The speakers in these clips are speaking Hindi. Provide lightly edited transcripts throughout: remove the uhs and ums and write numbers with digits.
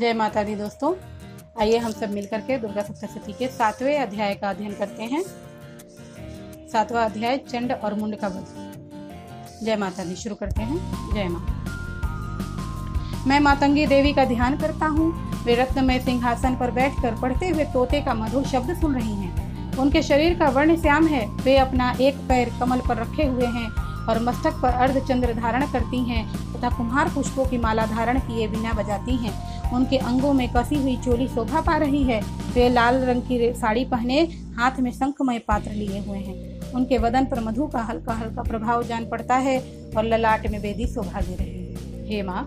जय माता दी दोस्तों, आइए हम सब मिलकर के दुर्गा सप्तशती के 7वें अध्याय का अध्ययन करते हैं। 7वां अध्याय चंड और मुंड का वध। जय माता दी। शुरू करते हैं। जय मां। मैं मातंगी देवी का ध्यान करता हूँ। वे रत्नमय सिंहासन पर बैठकर पढ़ते हुए तोते का मधुर शब्द सुन रही हैं। उनके शरीर का वर्ण श्याम है। वे अपना एक पैर कमल पर रखे हुए हैं और मस्तक पर अर्धचंद्र धारण करती हैं तथा कुम्हार पुष्पों की माला धारण किए बिना बजाती हैं। उनके अंगों में कसी हुई चोली शोभा पा रही है। वे लाल रंग की साड़ी पहने हाथ में शंखमय पात्र लिए हुए हैं। उनके वदन पर मधु का हल्का हल्का प्रभाव जान पड़ता है और ललाट में बेदी शोभा दे रही है। हे माँ।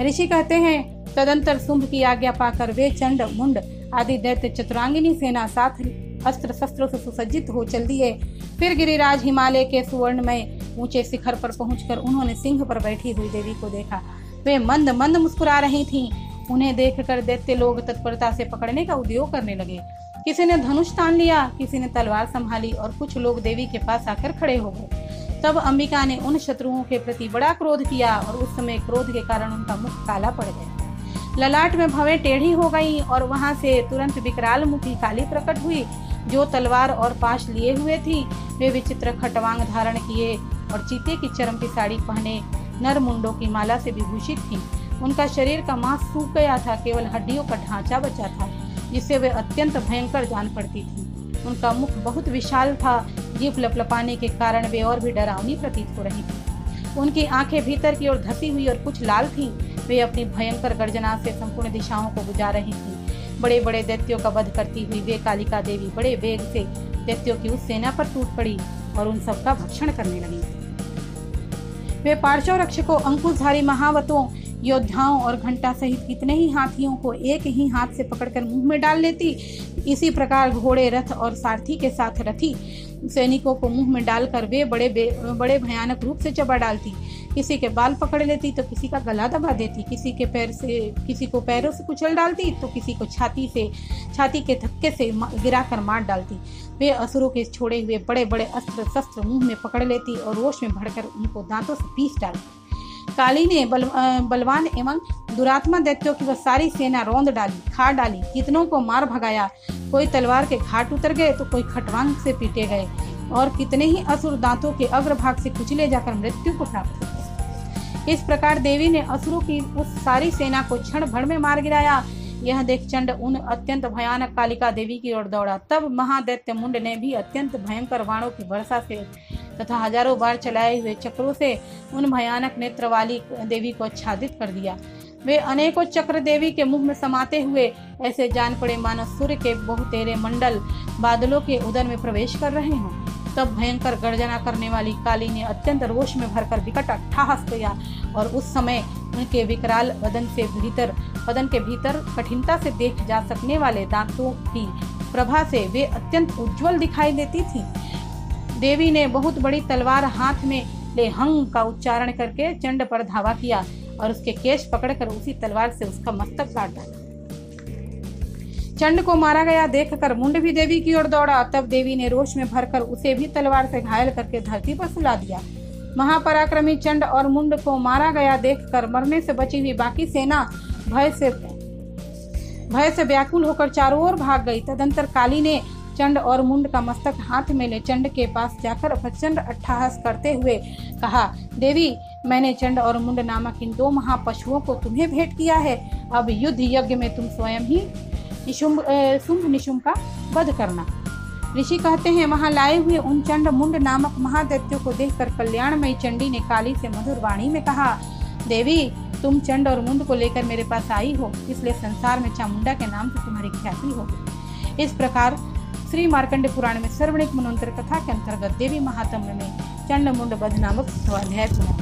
ऋषि कहते हैं, तदंतर शुंभ की आज्ञा पाकर वे चंड मुंड आदि दैत्य चतुरांगिनी सेना साथ अस्त्र शस्त्रों से सुसज्जित हो चल दिए। फिर गिरिराज हिमालय के सुवर्णमय ऊंचे शिखर पर पहुंचकर उन्होंने सिंह पर बैठी हुई देवी को देखा। वे मंद मंद मुस्कुरा रही थीं। उन्हें देखकर दैत्य लोग तत्परता से पकड़ने का उद्योग करने लगे। किसी ने धनुष तान लिया, किसी ने तलवार संभाली और कुछ लोग देवी के पास आकर खड़े हो गए। तब अंबिका ने उन शत्रुओं के प्रति बड़ा क्रोध किया और उस समय क्रोध के कारण उनका मुख काला पड़ गया, ललाट में भवें टेढ़ी हो गई और वहां से तुरंत विकराल मुखी काली प्रकट हुई, जो तलवार और पाश लिए हुए थी। वे विचित्र खटवांग धारण किए और चीते की चरम की साड़ी पहने नर मुंडों की माला से विभूषित थी। उनका शरीर का मांस सूख गया था, केवल हड्डियों का ढांचा बचा था, जिससे वे अत्यंत भयंकर जान पड़ती थी। उनका मुख बहुत विशाल था, जीभ लपलपाने के कारण वे और भी डरावनी प्रतीत हो रही थी। उनकी आंखें भीतर की ओर धसी हुई और कुछ लाल थीं। वे अपनी भयंकर गर्जना से संपूर्ण दिशाओं को बुझा रही थीं। बड़े बड़े दैत्यों का वध करती हुई वे कालिका देवी बड़े वेग से दैत्यों की उस सेना पर टूट पड़ी और उन सबका भक्षण करने लगी। वे पार्श्व रक्षकों, अंकुशधारी महावतों, योद्धाओं और घंटा सहित कितने ही हाथियों को एक ही हाथ से पकड़कर मुंह में डाल लेती। इसी प्रकार घोड़े, रथ और सारथी के साथ रथी सैनिकों को मुंह में डालकर वे बड़े भयानक रूप से चबा डालती। किसी के बाल पकड़ लेती तो किसी का गला दबा देती, किसी को पैरों से कुचल डालती तो किसी को छाती के धक्के से गिराकर मार डालती। वे असुरों के छोड़े हुए बड़े बड़े अस्त्र शस्त्र मुंह में पकड़ लेती और रोष में भड़कर उनको दांतों से पीस डालती। काली ने बलवान एवं दुरात्मा दैत्यों की वह सारी सेना रौंद डाली, खा डाली, कितनों को मार भगाया। कोई तलवार के घाट उतर गए तो कोई खटवांग से पीटे गए और कितने ही असुर दांतों के अग्रभाग से कुचले जाकर मृत्यु को प्राप्त हो गए। इस प्रकार देवी ने असुरों की उस सारी सेना को क्षण भर में मार गिराया। यह देख चंड उन अत्यंत भयानक कालिका देवी की ओर दौड़ा। तब महादैत्य मुंड ने भी अत्यंत भयंकर बाणों की वर्षा से तथा हजारों बार चलाए हुए चक्रों से उन भयानक नेत्र वाली देवी को आच्छादित कर दिया। वे अनेकों चक्र देवी के मुख में समाते हुए ऐसे जान पड़े मानो सूर्य के बहुतेरे मंडल बादलों के उदर में प्रवेश कर रहे हों। तब भयंकर गर्जना करने वाली काली ने अत्यंत रोष में भरकर विकट अट्टहास किया और उस समय उनके विकराल बदन के भीतर कठिनता से देख जा सकने वाले दांतों की प्रभा से वे अत्यंत उज्जवल दिखाई देती थी। देवी ने बहुत बड़ी तलवार हाथ में ले हंग का उच्चारण करके चंड पर धावा किया और उसके केश पकड़कर उसी तलवार से उसका मस्तक काट डाला। चंड को मारा गया देखकर मुंड भी देवी की ओर दौड़ा। तब देवी ने रोष में भरकर उसे भी तलवार से घायल करके धरती पर सुला दिया। महापराक्रमी चंड और मुंड को मारा गया देखकर मरने से बची हुई बाकी सेना भय से व्याकुल होकर चारों ओर भाग गई। तदंतर काली ने चंड और मुंड का मस्तक हाथ में ले चंड के पास जाकर प्रचंड अट्टहास करते हुए कहा, देवी, मैंने चंड और मुंड नामक इन दो महापशुओं को तुम्हें भेंट किया है। अब युद्ध यज्ञ में तुम स्वयं ही शुंभ निशुंभ का वध करना। ऋषि कहते हैं, वहां लाए हुए उन चंड मुंड नामक महादैत्यों को देखकर कल्याणमयी चंडी ने काली से मधुर वाणी में कहा, देवी, तुम चंड और मुंड को लेकर मेरे पास आई हो, इसलिए संसार में चामुंडा के नाम से तुम्हारी ख्याति होगी। इस प्रकार श्री मार्कंड पुराण में सर्वणिक मनोंतर कथा के अंतर्गत देवी महात्म्य में चंड मुंड वध नामक अध्याय सुना।